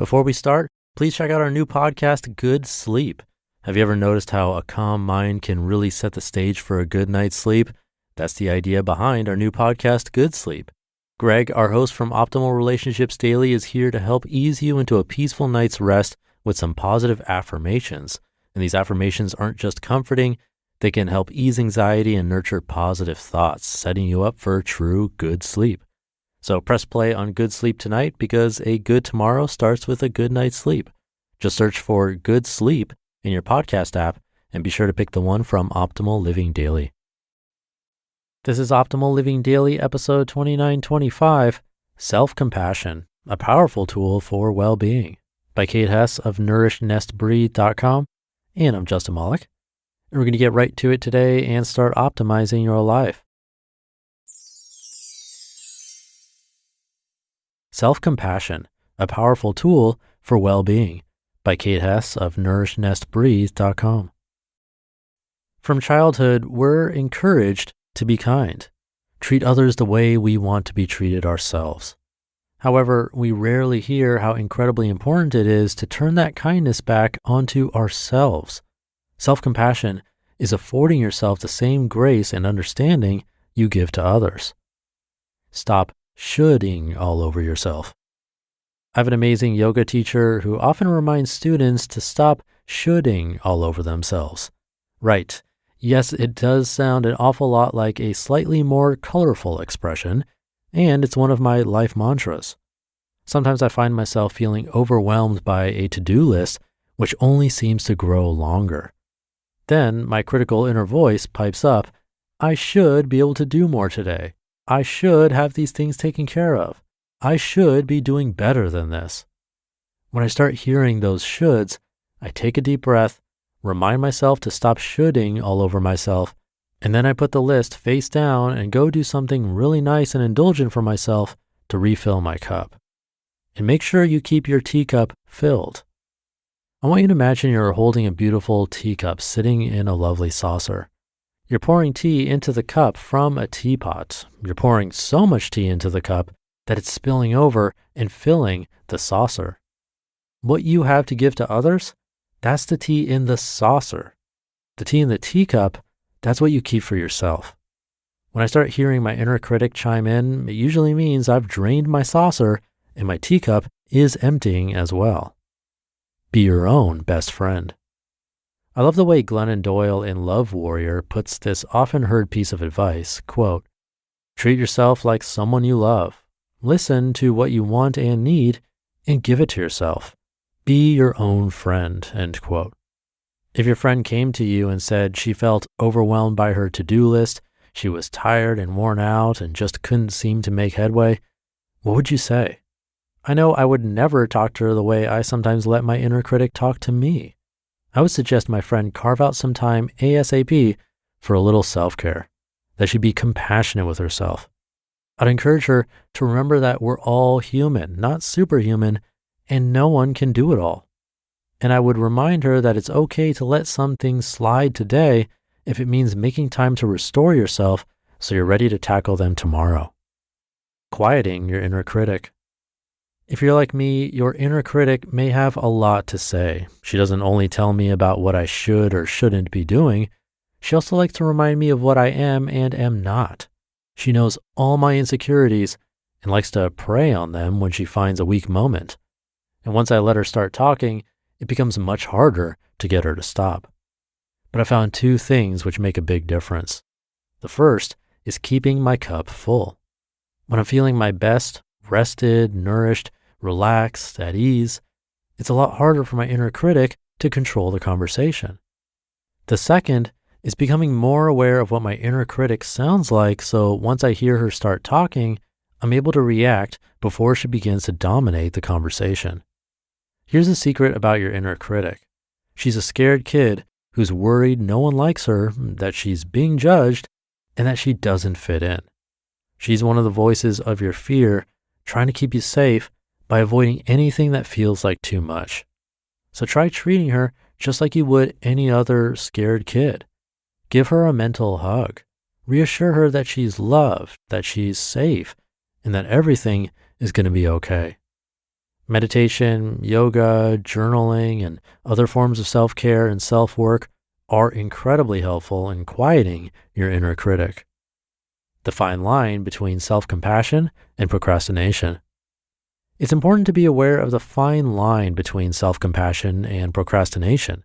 Before we start, please check out our new podcast, Good Sleep. Have you ever noticed how a calm mind can really set the stage for a good night's sleep? That's the idea behind our new podcast, Good Sleep. Greg, our host from Optimal Relationships Daily, is here to help ease you into a peaceful night's rest with some positive affirmations. And these affirmations aren't just comforting, they can help ease anxiety and nurture positive thoughts, setting you up for true good sleep. So press play on Good Sleep tonight because a good tomorrow starts with a good night's sleep. Just search for Good Sleep in your podcast app and be sure to pick the one from Optimal Living Daily. This is Optimal Living Daily, episode 2925, SelfCompassion, a powerful tool for well-being, by Kate Hesse of nourishing.com. And I'm Justin Malik. And we're going to get right to it today and start optimizing your life. SelfCompassion, a powerful tool for well-being, by Kate Hesse of nourishing.com. From childhood, we're encouraged to be kind, treat others the way we want to be treated ourselves. However, we rarely hear how incredibly important it is to turn that kindness back onto ourselves. Self-compassion is affording yourself the same grace and understanding you give to others. Stop shoulding all over yourself. I have an amazing yoga teacher who often reminds students to stop shoulding all over themselves. Right. Yes, it does sound an awful lot like a slightly more colorful expression, and it's one of my life mantras. Sometimes I find myself feeling overwhelmed by a to-do list, which only seems to grow longer. Then my critical inner voice pipes up, I should be able to do more today. I should have these things taken care of. I should be doing better than this. When I start hearing those shoulds, I take a deep breath, remind myself to stop shoulding all over myself, and then I put the list face down and go do something really nice and indulgent for myself to refill my cup. And make sure you keep your teacup filled. I want you to imagine you're holding a beautiful teacup sitting in a lovely saucer. You're pouring tea into the cup from a teapot. You're pouring so much tea into the cup that it's spilling over and filling the saucer. What you have to give to others, that's the tea in the saucer. The tea in the teacup, that's what you keep for yourself. When I start hearing my inner critic chime in, it usually means I've drained my saucer and my teacup is emptying as well. Be your own best friend. I love the way Glennon Doyle in Love Warrior puts this often heard piece of advice, quote, treat yourself like someone you love. Listen to what you want and need and give it to yourself. Be your own friend, end quote. If your friend came to you and said she felt overwhelmed by her to-do list, she was tired and worn out and just couldn't seem to make headway, what would you say? I know I would never talk to her the way I sometimes let my inner critic talk to me. I would suggest my friend carve out some time ASAP for a little self-care, that she be compassionate with herself. I'd encourage her to remember that we're all human, not superhuman, and no one can do it all. And I would remind her that it's okay to let some things slide today if it means making time to restore yourself so you're ready to tackle them tomorrow. Quieting your inner critic. If you're like me, your inner critic may have a lot to say. She doesn't only tell me about what I should or shouldn't be doing. She also likes to remind me of what I am and am not. She knows all my insecurities and likes to prey on them when she finds a weak moment. And once I let her start talking, it becomes much harder to get her to stop. But I found two things which make a big difference. The first is keeping my cup full. When I'm feeling my best, rested, nourished, relaxed, at ease, it's a lot harder for my inner critic to control the conversation. The second is becoming more aware of what my inner critic sounds like, so once I hear her start talking, I'm able to react before she begins to dominate the conversation. Here's a secret about your inner critic. She's a scared kid who's worried no one likes her, that she's being judged, and that she doesn't fit in. She's one of the voices of your fear, trying to keep you safe by avoiding anything that feels like too much. So try treating her just like you would any other scared kid. Give her a mental hug. Reassure her that she's loved, that she's safe, and that everything is going to be okay. Meditation, yoga, journaling, and other forms of self-care and self-work are incredibly helpful in quieting your inner critic. The fine line between self-compassion and procrastination. It's important to be aware of the fine line between self-compassion and procrastination.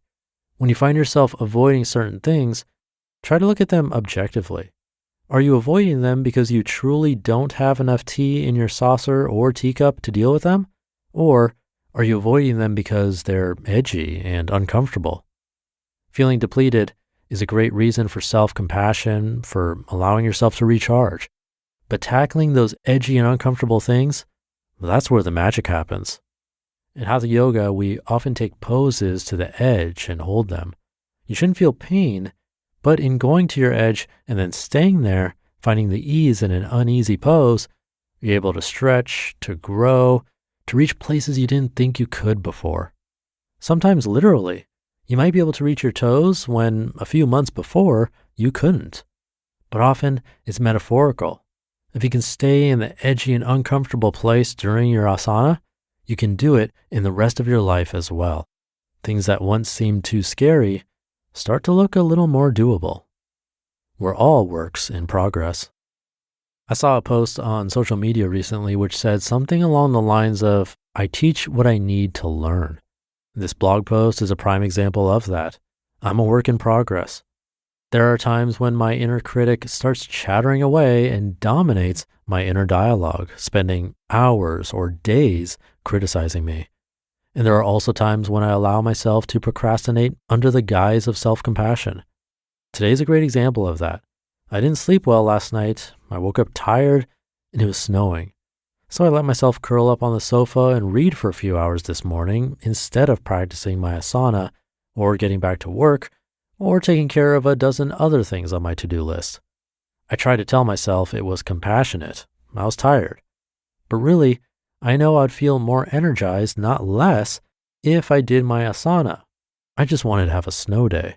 When you find yourself avoiding certain things, try to look at them objectively. Are you avoiding them because you truly don't have enough tea in your saucer or teacup to deal with them? Or are you avoiding them because they're edgy and uncomfortable? Feeling depleted is a great reason for self-compassion, for allowing yourself to recharge. But tackling those edgy and uncomfortable things, that's where the magic happens. In Hatha Yoga, we often take poses to the edge and hold them. You shouldn't feel pain, but in going to your edge and then staying there, finding the ease in an uneasy pose, you're able to stretch, to grow, to reach places you didn't think you could before. Sometimes literally, you might be able to reach your toes when a few months before you couldn't. But often it's metaphorical. If you can stay in the edgy and uncomfortable place during your asana, you can do it in the rest of your life as well. Things that once seemed too scary start to look a little more doable. We're all works in progress. I saw a post on social media recently which said something along the lines of, "I teach what I need to learn." This blog post is a prime example of that. I'm a work in progress. There are times when my inner critic starts chattering away and dominates my inner dialogue, spending hours or days criticizing me. And there are also times when I allow myself to procrastinate under the guise of self-compassion. Today's a great example of that. I didn't sleep well last night. I woke up tired and it was snowing. So I let myself curl up on the sofa and read for a few hours this morning instead of practicing my asana or getting back to work or taking care of a dozen other things on my to-do list. I tried to tell myself it was compassionate. I was tired. But really, I know I'd feel more energized, not less, if I did my asana. I just wanted to have a snow day.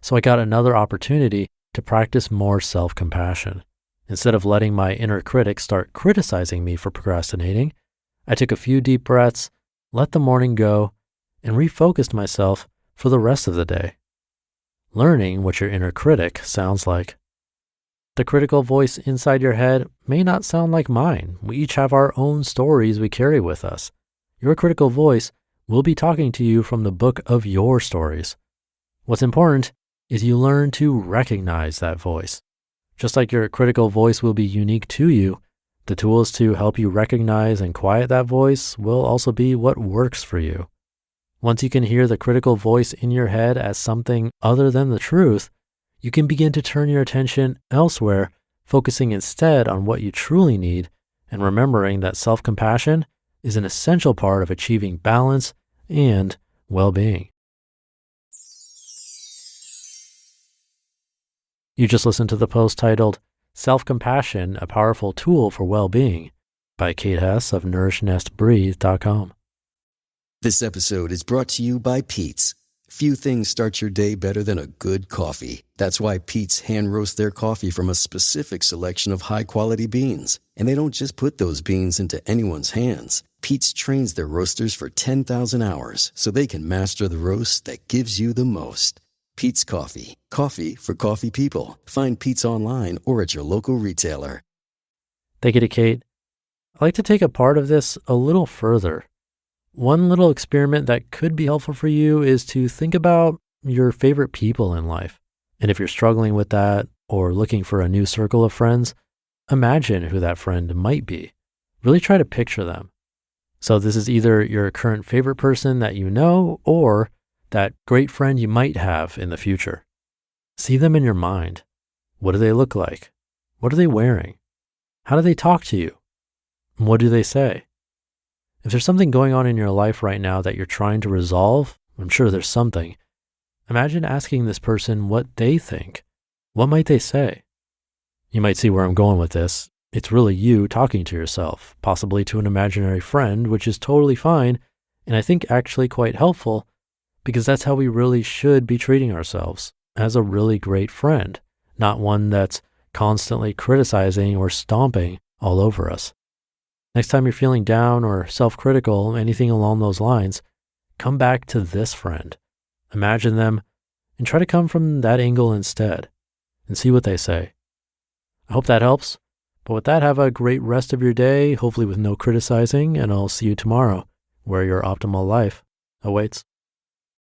So I got another opportunity to practice more self-compassion. Instead of letting my inner critic start criticizing me for procrastinating, I took a few deep breaths, let the morning go, and refocused myself for the rest of the day. Learning what your inner critic sounds like. The critical voice inside your head may not sound like mine. We each have our own stories we carry with us. Your critical voice will be talking to you from the book of your stories. What's important is you learn to recognize that voice. Just like your critical voice will be unique to you, the tools to help you recognize and quiet that voice will also be what works for you. Once you can hear the critical voice in your head as something other than the truth, you can begin to turn your attention elsewhere, focusing instead on what you truly need and remembering that self-compassion is an essential part of achieving balance and well-being. You just listened to the post titled, "Self-Compassion, a Powerful Tool for Well-Being" by Kate Hesse of nourishing.com. This episode is brought to you by Pete's. Few things start your day better than a good coffee. That's why Pete's hand roasts their coffee from a specific selection of high-quality beans. And they don't just put those beans into anyone's hands. Pete's trains their roasters for 10,000 hours so they can master the roast that gives you the most. Pete's Coffee. Coffee for coffee people. Find Pete's online or at your local retailer. Thank you to Kate. I'd like to take a part of this a little further. One little experiment that could be helpful for you is to think about your favorite people in life. And if you're struggling with that or looking for a new circle of friends, imagine who that friend might be. Really try to picture them. So this is either your current favorite person that you know or that great friend you might have in the future. See them in your mind. What do they look like? What are they wearing? How do they talk to you? And what do they say? If there's something going on in your life right now that you're trying to resolve, I'm sure there's something. Imagine asking this person what they think. What might they say? You might see where I'm going with this. It's really you talking to yourself, possibly to an imaginary friend, which is totally fine, and I think actually quite helpful, because that's how we really should be treating ourselves, as a really great friend, not one that's constantly criticizing or stomping all over us. Next time you're feeling down or self-critical, anything along those lines, come back to this friend. Imagine them and try to come from that angle instead and see what they say. I hope that helps. But with that, have a great rest of your day, hopefully with no criticizing, and I'll see you tomorrow where your optimal life awaits.